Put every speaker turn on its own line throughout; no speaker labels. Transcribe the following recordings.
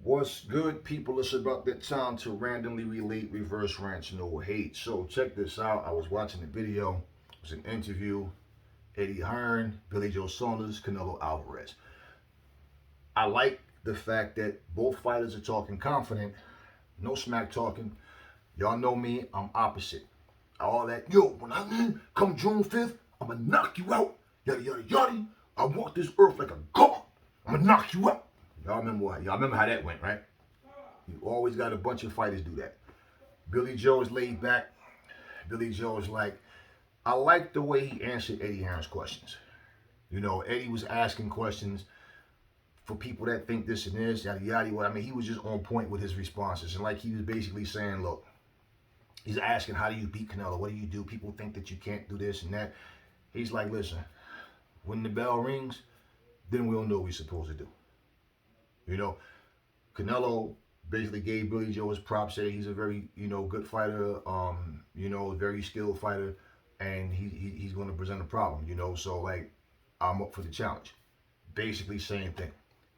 What's good, people? It's about that time to randomly relate reverse rants, no hate. So check this out. I was watching the video. It was an interview. Eddie Hearn, Billy Joe Saunders, Canelo Alvarez. I like the fact that both fighters are talking confident. No smack talking. Y'all know me. I'm opposite. All that. Yo, when I come June 5th, I'm going to knock you out. Yada, yada, yada. I walk this earth like a god. I'm going to knock you out. Y'all remember how that went, right? You always got a bunch of fighters do that. Billy Joe is laid back. Billy Joe is like, I like the way he answered Eddie Hearn's questions. You know, Eddie was asking questions for people that think this and this, yada, yada, yada. I mean, he was just on point with his responses. And like he was basically saying, look, he's asking, how do you beat Canelo? What do you do? People think that you can't do this and that. He's like, listen, when the bell rings, then we'll know what we're supposed to do. You know, Canelo basically gave Billy Joe his props, said he's a very, good fighter, very skilled fighter, and he's going to present a problem, so like, I'm up for the challenge. Basically same thing.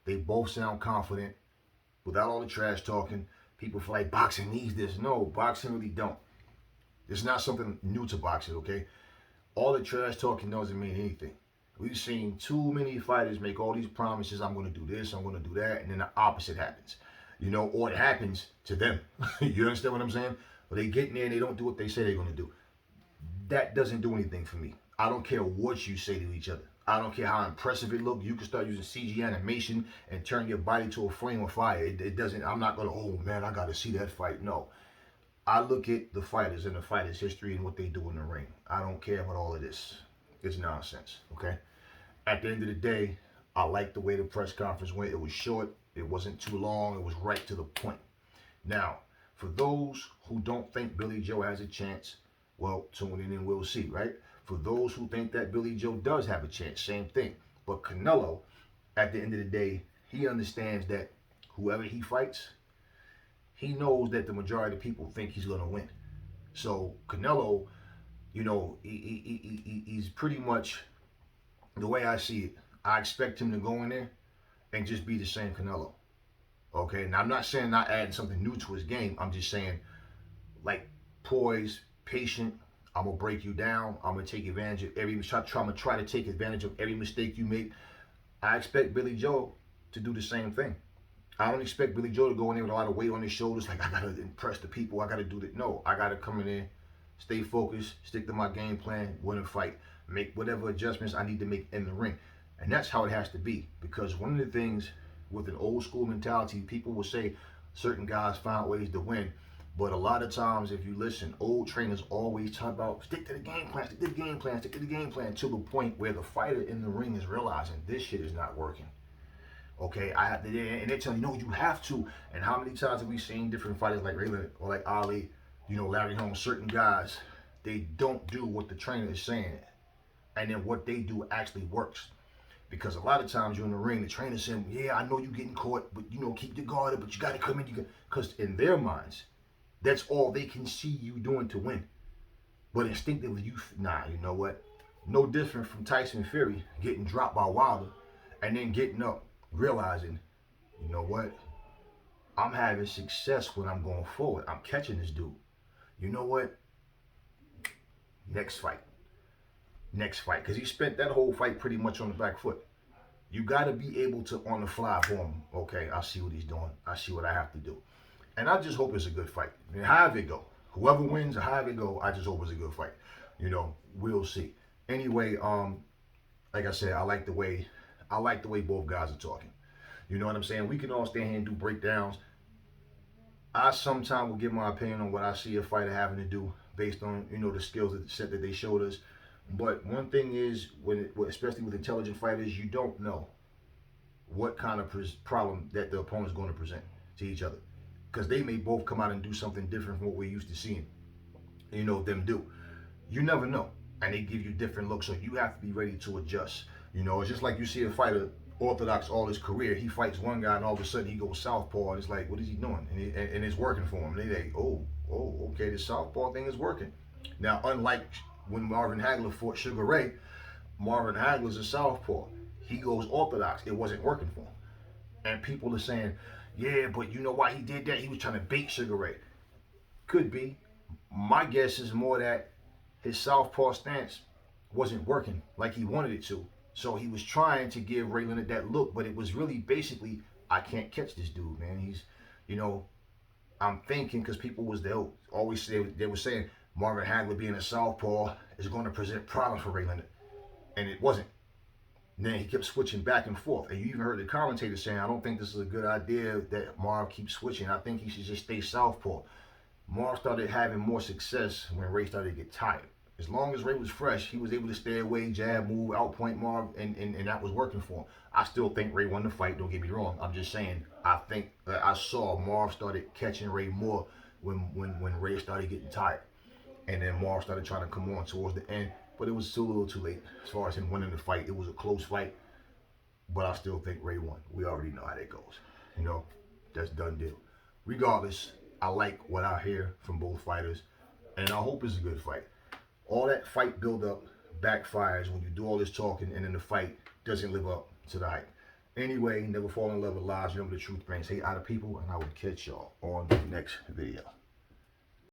They both sound confident without all the trash talking. People feel like boxing needs this. No, boxing really don't. It's not something new to boxing, okay? All the trash talking doesn't mean anything. We've seen too many fighters make all these promises, I'm going to do this, I'm going to do that, and then the opposite happens. Or it happens to them. You understand what I'm saying? Or they get in there and they don't do what they say they're going to do. That doesn't do anything for me. I don't care what you say to each other. I don't care how impressive it looks. You can start using CG animation and turn your body to a flame of fire. It doesn't, I'm not going to, oh man, I got to see that fight. No. I look at the fighters and the fighters' history and what they do in the ring. I don't care about all of this. It's nonsense, okay? At the end of the day, I like the way the press conference went. It was short. It wasn't too long. It was right to the point. Now, for those who don't think Billy Joe has a chance, well, tune in and we'll see, right? For those who think that Billy Joe does have a chance, same thing. But Canelo, at the end of the day, he understands that whoever he fights, he knows that the majority of people think he's going to win. So Canelo, he's pretty much, the way I see it, I expect him to go in there and just be the same Canelo. Okay, now I'm not saying not adding something new to his game. I'm just saying, like, poise, patient. I'm gonna break you down. I'm gonna take advantage of I'm gonna try to take advantage of every mistake you make. I expect Billy Joe to do the same thing. I don't expect Billy Joe to go in there with a lot of weight on his shoulders, like I gotta impress the people. I gotta do that. No, I gotta come in there, stay focused, stick to my game plan, win a fight, make whatever adjustments I need to make in the ring. And that's how it has to be. Because one of the things with an old school mentality, people will say certain guys find ways to win. But a lot of times, if you listen, old trainers always talk about stick to the game plan, stick to the game plan, stick to the game plan, to the point where the fighter in the ring is realizing this shit is not working. Okay, I have to, and they're telling you, no, you have to. And how many times have we seen different fighters like Raylan or like Ali, Larry Holmes, certain guys, they don't do what the trainer is saying. And then what they do actually works. Because a lot of times you're in the ring, the trainer's saying, yeah, I know you're getting caught, but, keep your guard up, but you got to come in. Because in their minds, that's all they can see you doing to win. But instinctively, you know what? No different from Tyson Fury getting dropped by Wilder and then getting up, realizing, you know what? I'm having success when I'm going forward. I'm catching this dude. You know what? Next fight. Because he spent that whole fight pretty much on the back foot. You got to be able to, on the fly, boom, okay, I see what he's doing. I see what I have to do. And I just hope it's a good fight. I mean, however it go. Whoever wins or however it go, I just hope it's a good fight. We'll see. Anyway, like I said, I like the way both guys are talking. You know what I'm saying? We can all stand here and do breakdowns. I sometimes will give my opinion on what I see a fighter having to do based on, the skills that they showed us. But one thing is, especially with intelligent fighters, you don't know what kind of problem that the opponent's going to present to each other. Because they may both come out and do something different from what we're used to seeing, them do. You never know. And they give you different looks, so you have to be ready to adjust. It's just like you see a fighter, orthodox all his career, he fights one guy and all of a sudden he goes southpaw, and it's like, what is he doing? And it's working for him. And they like, oh, okay, the southpaw thing is working. Now, unlike when Marvin Hagler fought Sugar Ray, Marvin Hagler's a southpaw. He goes orthodox. It wasn't working for him. And people are saying, yeah, but you know why he did that? He was trying to bait Sugar Ray. Could be. My guess is more that his southpaw stance wasn't working like he wanted it to. So he was trying to give Ray Leonard that look, but it was really basically, I can't catch this dude, man. He's, you know, I'm thinking because people was they always say they were saying Marvin Hagler being a southpaw is going to present problems for Ray Leonard, and it wasn't. And then he kept switching back and forth, and you even heard the commentator saying, "I don't think this is a good idea that Marv keeps switching. I think he should just stay southpaw." Marv started having more success when Ray started to get tired. As long as Ray was fresh, he was able to stay away, jab, move, outpoint Marv, and that was working for him. I still think Ray won the fight, don't get me wrong. I'm just saying, I think that I saw Marv started catching Ray more when Ray started getting tired. And then Marv started trying to come on towards the end, but it was still a little too late. As far as him winning the fight, it was a close fight, but I still think Ray won. We already know how that goes. You know, that's done deal. Regardless, I like what I hear from both fighters, and I hope it's a good fight. All that fight build-up backfires when you do all this talking and then the fight doesn't live up to the hype. Anyway, never fall in love with lies. Remember, the truth brings hate out of people, and I will catch y'all on the next video.